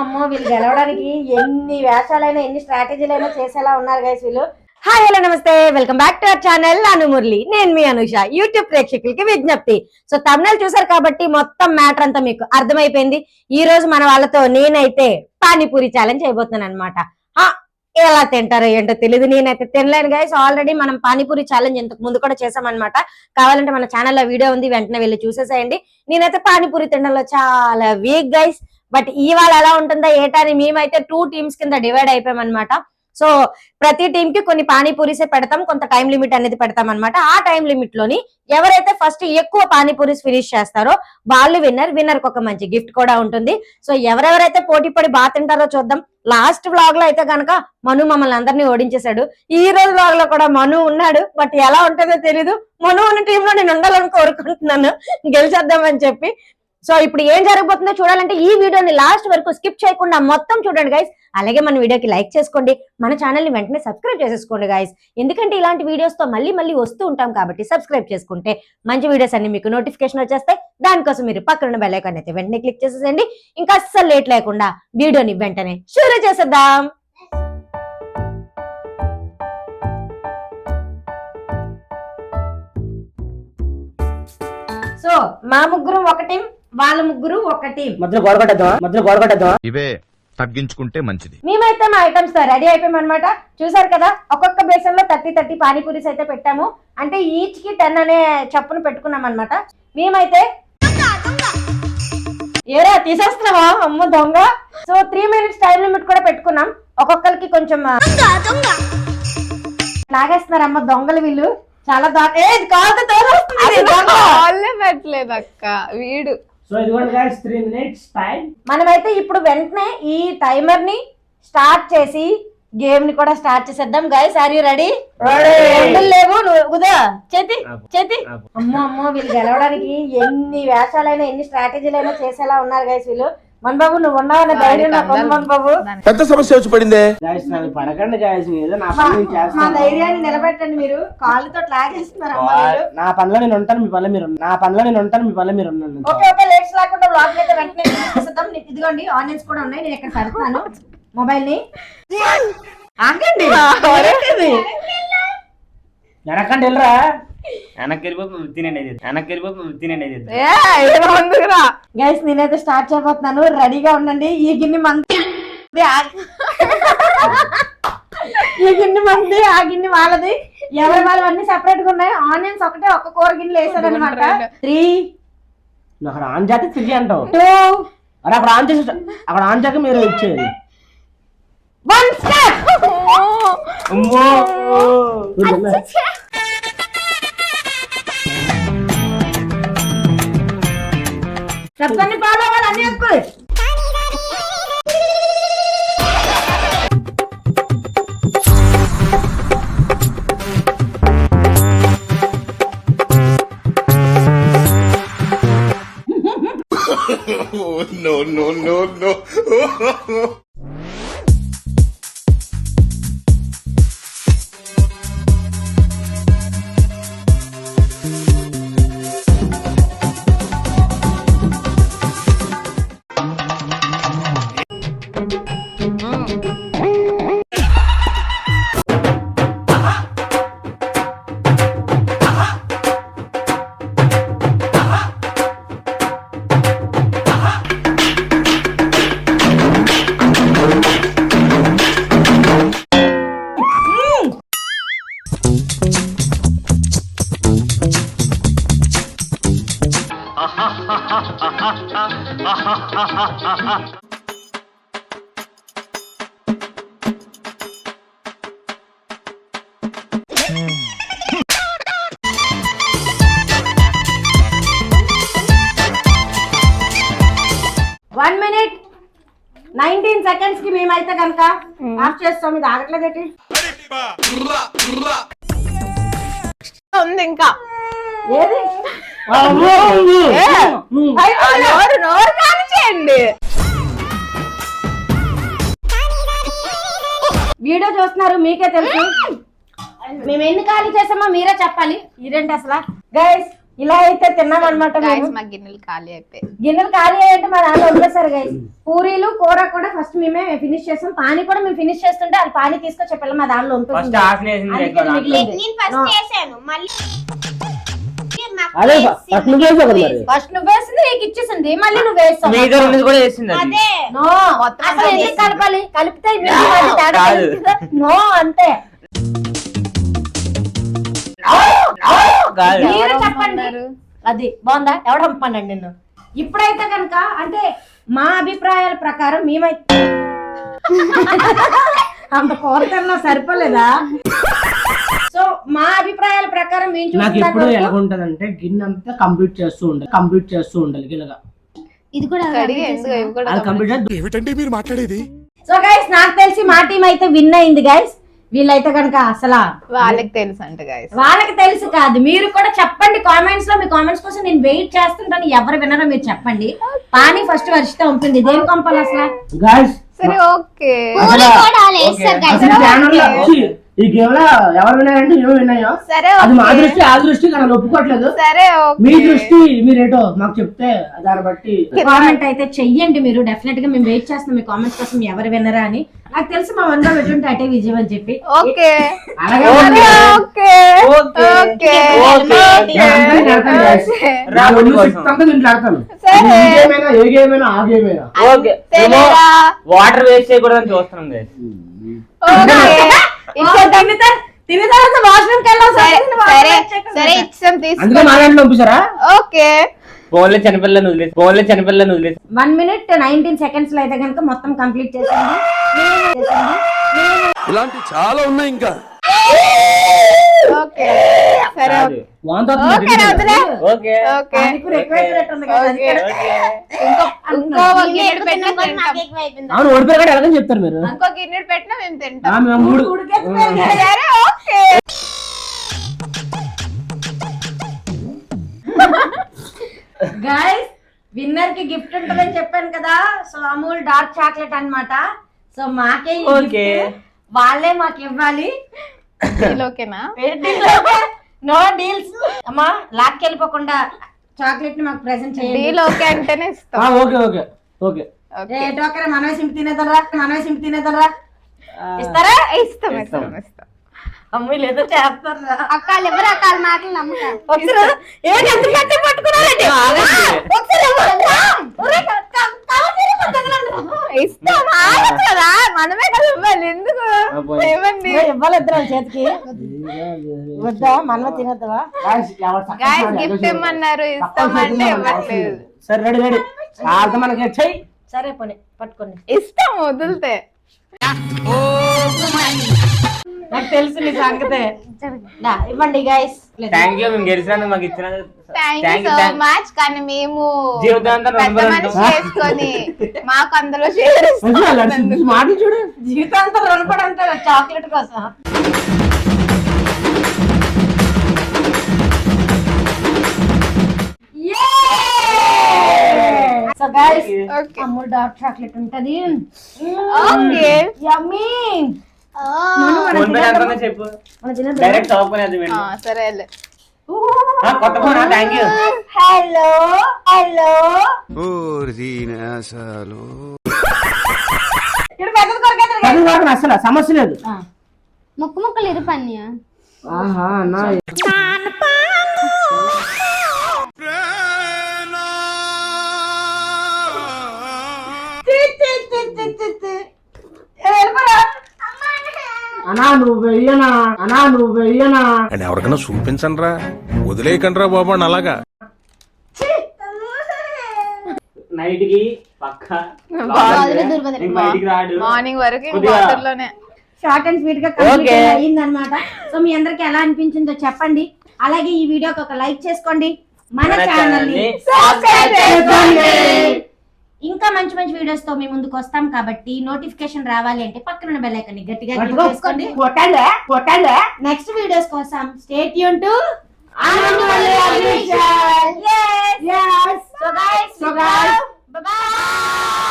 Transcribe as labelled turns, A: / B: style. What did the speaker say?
A: అమ్మో వీళ్ళు గెలవడానికి ఎన్ని వేషాలైనా ఎన్ని స్ట్రాటజీలైనా చేసేలా ఉన్నారు గైస్ వీళ్ళు. హాయ్ హలో నమస్తే, welcome back to our channel Anu Murali. నేను మీ అనుష. యూట్యూబ్ ప్రేక్షకులకి విజ్ఞప్తి. సో తమ్నెల్ చూసారు కాబట్టి మొత్తం మ్యాటర్ అంతా మీకు అర్థమైపోయింది. ఈ రోజు మన వాళ్ళతో నేనైతే పానీపూరి ఛాలెంజ్ చేయబోతున్నాను అనమాట. ఎలా తింటారో ఏంటో తెలియదు, నేనైతే తినలేను గైస్. ఆల్రెడీ మనం పానీపూరి ఛాలెంజ్ ఇంతకు ముందు కూడా చేసామన్నమాట. కావాలంటే మన ఛానల్లో వీడియో ఉంది, వెంటనే వెళ్ళి చూసేసేయండి. నేనైతే పానీపూరి తినడంలో చాలా వీక్ గైస్. బట్ ఇవాళ ఎలా ఉంటుందో ఏటాని మేమైతే 2 టీమ్స్ కింద డివైడ్ అయిపోయామన్నమాట. సో ప్రతి టీమ్ కి కొన్ని పానీపూరీసే పెడతాం, కొంత టైం లిమిట్ అనేది పెడతాం అనమాట. ఆ టైం లిమిట్ లోని ఎవరైతే ఫస్ట్ ఎక్కువ పానీపూరీస్ ఫినిష్ చేస్తారో వాళ్ళు విన్నర్ కి ఒక మంచి గిఫ్ట్ కూడా ఉంటుంది. సో ఎవరెవరైతే పోటీ పడి బాగా తింటారో చూద్దాం. లాస్ట్ వ్లాగ్ లో అయితే కనుక మను మమ్మల్ని అందరినీ ఓడించేశాడు. ఈ రోజు వ్లాగ్ లో కూడా మను ఉన్నాడు, బట్ ఎలా ఉంటుందో తెలీదు. మను ఉన్న టీమ్ లో నేను ఉండాలని కోరుకుంటున్నాను, గెలిచేద్దామని చెప్పి. సో ఇప్పుడు ఏం జరగబోతుందో చూడాలంటే ఈ వీడియోని లాస్ట్ వరకు స్కిప్ చేయకుండా మొత్తం చూడండి గైస్. అలాగే మన వీడియోకి లైక్ చేసుకోండి, మన ఛానల్ ని వెంటనే సబ్స్క్రైబ్ చేసేసుకోండి గైస్. ఎందుకంటే ఇలాంటి వీడియోస్ తో మళ్ళీ వస్తూ ఉంటాం కాబట్టి సబ్స్క్రైబ్ చేసుకుంటే మంచి వీడియోస్ అన్ని మీకు నోటిఫికేషన్ వచ్చేస్తాయి. దానికోసం మీరు పక్కన బెల్ ఐకాన్ అయితే వెంటనే క్లిక్ చేసేసేయండి. ఇంకా అస్సలు లేట్ లేకుండా వీడియోని వెంటనే షురూ చేసేద్దాం. సో మా ముగ్గురు ఒక టీం, వాళ్ళ ముగ్గురు ఒక టీం.
B: మధ్యలో గోడగొట్టేద్దాం.
C: ఇవే తగ్గించుకుంటే మంచిది.
A: మేమైతే మా ఐటమ్స్ తో రెడీ అయిపోయామన్నమాట. చూసారు కదా, ఒక్కొక్క బేసన్ లో 30 పానీపూరీస్ అయితే పెట్టాము. అంటే ఈచ్ కి 10 అనే చప్పును పెట్టుకున్నాం అనమాట. మేమైతే ఏరా తీసేస్తున్నావా అమ్మ దొంగ. సో 3 minutes టైం లిమిట్ కూడా పెట్టుకున్నాం. ఒక్కొక్కరికి కొంచెం లాగేస్తున్నారు అమ్మ దొంగలు వీళ్ళు. చాలా
D: పెట్టలేదు అక్క వీడు.
B: సో ఇదిగోండి గైస్ 3 minutes టైం.
A: మనమైతే ఇప్పుడు వెంటనే ఈ టైమర్ ని స్టార్ట్ చేసి గేమ్ ని కూడా స్టార్ట్ చేసేద్దాం గైస్. Are you ready? లేవు నువ్వు చేతి. అమ్మో వీళ్ళు గెలవడానికి ఎన్ని వేషాలైనా ఎన్ని స్ట్రాటజీలైనా చేసేలా ఉన్నారు గైస్ వీళ్ళు. మన్ బాబు నువ్వు ఉన్నావన్న ధైర్యం నాకు ఉంది. మన్ బాబు
C: పెద్ద సమస్య వచ్చి పడిందే
B: గైస్ నాది పడకండి గైస్, ఏదో నా పని నేను
A: మా
B: చేస్తాను.
A: ధైర్యాన్ని నిలబెట్టండి. మీరు కాళ్ళతో లాగేస్తున్నారు.
B: నా పనిలో నేను ఉంటాను, మీ పనిలో మీరు ఉండండి.
A: ఓకే లేట్స్ లేకుండా బ్లాగ్ అయితే వెంటనే చేసేద్దాం. ఇదిగోండి ఆనియన్స్ కూడా ఉన్నాయి, నేను ఇక్కడ పెడతాను మొబైల్ ని. ఆగండి
B: వెనకండి వెళ్ళరా.
A: గైస్ నేనైతే స్టార్ట్ చేయబోతున్నాను, రెడీగా ఉండండి. ఈ గిన్నె మంది ఆ గిన్నె వాళ్ళది. ఎవరి వాళ్ళు అన్ని సెపరేట్ గా ఉన్నాయి. ఆనియన్స్ ఒకటే ఒక్క కూర గిన్నెలు వేసాడు అనమాట. 3
B: అక్కడ ఆన్ చేస్తే 3 అంటావు.
A: 2
B: అక్కడ ఆన్ చేక మీరు ఇచ్చేది.
A: 1 స్టార్ట్. చెప్పండి ఫాలో అవ్వాలి అన్ని ఎక్కువ.
C: No.
A: 1 minute 19 seconds కి మేమైతే కనుక ఆఫ్ చేస్తాం. ఇది ఆగట్లేదేంటి?
D: ఉంది ఇంకా
A: ఏది
D: నోరు కానిచేయండి.
A: వీడియో చూస్తున్నారు మీకే తెలుసు మేము ఎన్ని ఖాళీ చేసామో మీరే చెప్పాలి. ఇదేంటి అసలు గైస్ ఇలా అయితే తిన్నాం అనమాట.
D: మా గిన్నెలు ఖాళీ అయిపోయి
A: గిన్నెలు ఖాళీ అయ్యంటే మా దాంట్లో వదిలేసారు గైస్. పూరీలు కూర కూడా ఫస్ట్ మేమే ఫినిష్ చేస్తాం. పానీ కూడా మేము ఫినిష్ చేస్తుంటే అది పానీ తీసుకొని చెప్పాలి మా దాంట్లో ఉంటుంది. ఫస్ట్ నువ్వు వేసింది నీకు ఇచ్చేసింది, మళ్ళీ నువ్వు వేస్తావు. కలపాలి, కలిపితే నో అంతే. మీరు చెప్పండి అది బాగుందా, ఎవడ పంపండి నిన్ను. ఇప్పుడైతే కనుక అంటే మా అభిప్రాయాల ప్రకారం మేమైతే అంత కోరతన్నా సరిపోలేదా? సో మా అభిప్రాయాల ప్రకారం
B: నాకు ఎప్పుడు ఎలా ఉంటదంటే గిన్నె అంతా కంప్లీట్ చేస్తూ ఉండాలి గిన్నెగా.
A: ఇది కూడా
C: ఏమిటండి మీరు మాట్లాడేది?
A: సో గైస్ నాకు తెలిసి మా టీం అయితే విన్ అయింది గైస్. వీళ్ళైతే కనుక అసలు
D: వాళ్ళకి తెలుసు అంట గైస్.
A: వాళ్ళకి తెలుసు కాదు, మీరు కూడా చెప్పండి కామెంట్స్ లో. మీ కామెంట్స్ కోసం నేను వెయిట్ చేస్తుంటాను. ఎవరు విన్నారో మీరు చెప్పండి. పానీ ఫస్ట్ వర్షిత ఉంటుంది, దేని పంపాలి అసలు
B: గైస్?
D: సరే ఓకే,
B: ఈ గేమ్ లో ఎవరు విన్నారంటే ఏమో విన్నాయో.
D: సరే
B: అది మా దృష్టి, ఆ దృష్టి కానీ ఒప్పుకోవట్లేదు.
D: సరే
B: మీ దృష్టి మీరేటో మాకు చెప్తే దాన్ని బట్టి
A: కామెంట్ అయితే చెయ్యండి. మీరు డెఫినెట్ గా మేము వెయిట్ చేస్తాం మీ కామెంట్స్ కోసం, ఎవరు వినరా అని. నాకు తెలిసి మా వంద పెట్టుంటే అటే విజయం అని చెప్పి.
D: ఓకే
B: అలాగే
E: వాటర్ వేస్ట్ చేయకూడదని చూస్తున్నాం. ఫోన్లో చనిపిల్లని వదిలేసి
A: 1 minute 19 seconds లో అయితే కనుక మొత్తం కంప్లీట్ చేసింది.
C: ఇలాంటి చాలా ఉన్నాయి ఇంకా.
D: ఓకే సరే
B: ఇంకో ఓడిపోయాడు ఎలాగని చెప్తారు మీరు.
D: ఇంకో గిన్నె పెట్టినా మేము తింటాం. సరే ఓకే.
A: గైస్ విన్నర్ కి గిఫ్ట్ ఉంటుందని చెప్పాను కదా. సో అమూల్ డార్క్ చాక్లెట్ అన్నమాట. సో మాకే వాళ్ళే మాకు ఇవ్వాలి.
D: ఓకేనా?
A: నో డీల్స్ అమ్మా. లాక్ వెళ్ళిపోకుండా చాక్లెట్ ని మాకు ప్రెజెంట్ చేయండి.
D: డీల్ ఓకే అంటేనే ఇస్తాం.
B: ఓకే
A: మనమే సింపు తినేదరా ఇస్తారా?
D: ఇస్తాం.
A: అమ్మాయి లేదో చేస్తారా?
F: అక్కలు ఎవరు అక్కల మాటలు నమ్ముతారు.
D: ఇస్తాం కదా, మనమే కదా ఇవ్వాలి. ఎందుకు
A: ఇవ్వాలిద్దరు చేతికి వద్దా? మనమే తినేద్దావా?
D: గైస్ గిఫ్ట్ ఇమ్మన్నారు, ఇస్తామంటే ఇవ్వట్లేదు.
B: సరే రెడీ మనకి
A: సరే పోనీ పట్టుకోండి.
D: ఇస్తాం వదిలితే.
A: నాకు తెలుసు నీ సంగతే. ఇవ్వండి గైస్.
E: థ్యాంక్ యూ, మేము గెలిచినందుకు మాకు ఇచ్చినందుకు
D: థ్యాంక్ యూ సో మచ్. కానీ మేము
E: జీవితాంతం
D: పెద్ద మనిషి చేసుకొని మాకు అందులో షేర్
B: మాటలు చూడు.
A: జీవితాంతం రుణపడి అంటారు చాక్లెట్ కోసం. So guys Amul dark chocolate ఉంటది.
D: ఓకే
A: యమ్మీ.
E: చెప్పు డైరెక్ట్
D: సరే
E: కొత్త ఫోన్. Thank you.
A: హలో
B: అసలు సమస్య లేదు.
F: ముక్కలు ఇరుపన్యా.
B: అన్నా నువ్వు వెయ్యనా
C: అని ఎవరికైనా చూపించండి రా, వదిలేయకండి రా బాబు అని. అలాగా
E: నైట్ కి పక్కా బయటికి రాడు.
D: మార్నింగ్ వరకు వాటర్లోనే.
A: షార్ట్ అండ్ స్వీట్ గా కంప్లీట్ అయ్యింది అనమాట. సో మీ అందరికి ఎలా అనిపించిందో చెప్పండి. అలాగే ఈ వీడియోకి ఒక లైక్ చేసుకోండి, మన ఛానల్ ని సబ్స్క్రైబ్ చేసుకోండి. ఇంకా మంచి మంచి వీడియోస్ తో మీ ముందుకు వస్తాం కాబట్టి నోటిఫికేషన్ రావాలి అంటే పక్కన ఉన్న బెల్ ఐకాన్ ని గట్టిగా క్లిక్ చేసుకోండి. నెక్స్ట్ వీడియోస్ కోసం stay tune to so guys bye bye.